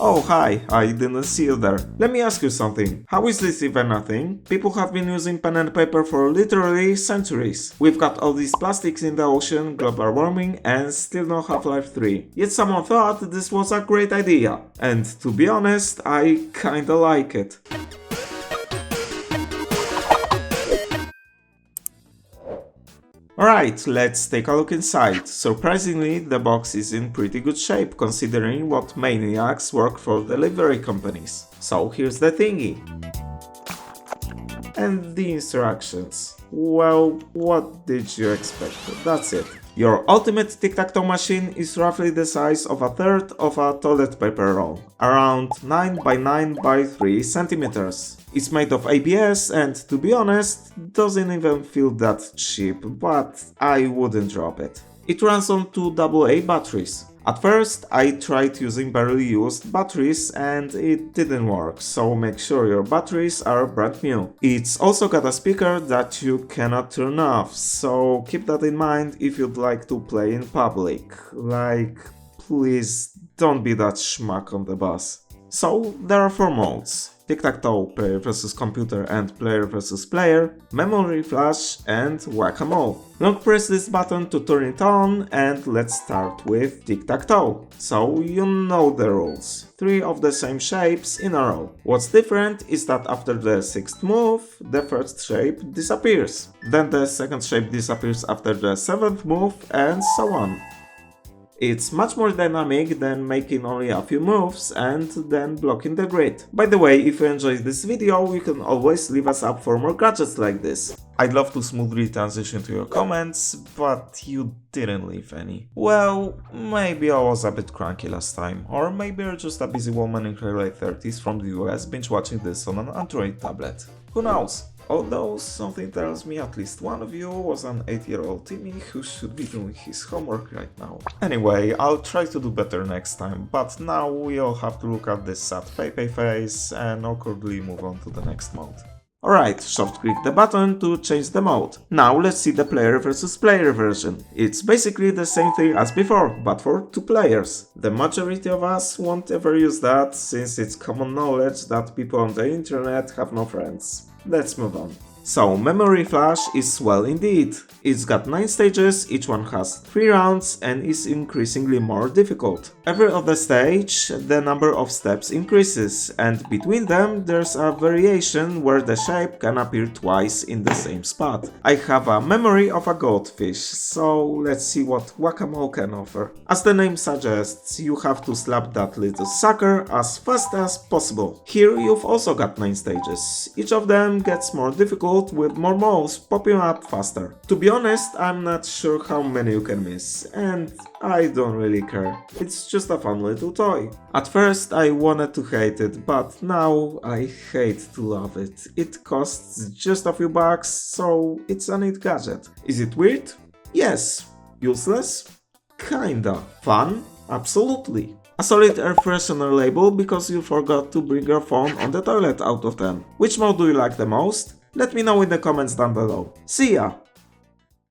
Oh hi, I didn't see you there. Let me ask you something. How is this even a thing? People have been using pen and paper for literally centuries. We've got all these plastics in the ocean, global warming, and still no Half-Life 3. Yet someone thought this was a great idea. And to be honest, I kinda like it. Alright, let's take a look inside. Surprisingly, the box is in pretty good shape considering what maniacs work for delivery companies. So here's the thingy. And the instructions. Well, what did you expect? That's it. Your ultimate tic-tac-toe machine is roughly the size of a third of a toilet paper roll, around 9 by 9 by 3 centimeters. It's made of ABS and, to be honest, doesn't even feel that cheap, but I wouldn't drop it. It runs on 2 AA batteries. At first, I tried using barely used batteries and it didn't work, so make sure your batteries are brand new. It's also got a speaker that you cannot turn off, so keep that in mind if you'd like to play in public. Like, please don't be that schmuck on the bus. So, there are 4 modes. Tic-tac-toe, player versus computer and player versus player, memory flash and whac-a-mole. Long press this button to turn it on and let's start with tic-tac-toe. So you know the rules. 3 of the same shapes in a row. What's different is that after the 6th move, the first shape disappears. Then the second shape disappears after the 7th move and so on. It's much more dynamic than making only a few moves and then blocking the grid. By the way, if you enjoyed this video, you can always leave us up for more gadgets like this. I'd love to smoothly transition to your comments, but you didn't leave any. Well, maybe I was a bit cranky last time, or maybe you're just a busy woman in her late 30s from the US binge watching this on an Android tablet. Who knows? Although something tells me at least one of you was an 8-year-old Timmy who should be doing his homework right now. Anyway, I'll try to do better next time, but now we all have to look at this sad Pepe face and awkwardly move on to the next mode. Alright, short click the button to change the mode. Now let's see the player versus player version. It's basically the same thing as before, but for 2 players. The majority of us won't ever use that, since it's common knowledge that people on the internet have no friends. Let's move on. So, memory flash is swell indeed. It's got 9 stages, each one has 3 rounds and is increasingly more difficult. Every other stage, the number of steps increases, and between them there's a variation where the shape can appear twice in the same spot. I have a memory of a goldfish, so let's see what whac-a-mole can offer. As the name suggests, you have to slap that little sucker as fast as possible. Here you've also got 9 stages. Each of them gets more difficult with more moles popping up faster. To be honest, I'm not sure how many you can miss, and I don't really care. It's just a fun little toy. At first I wanted to hate it, but now I hate to love it. It costs just a few bucks, so it's a neat gadget. Is it weird? Yes. Useless? Kinda. Fun? Absolutely. A solid air freshener label because you forgot to bring your phone on the toilet out of 10. Which mode do you like the most? Let me know in the comments down below. See ya!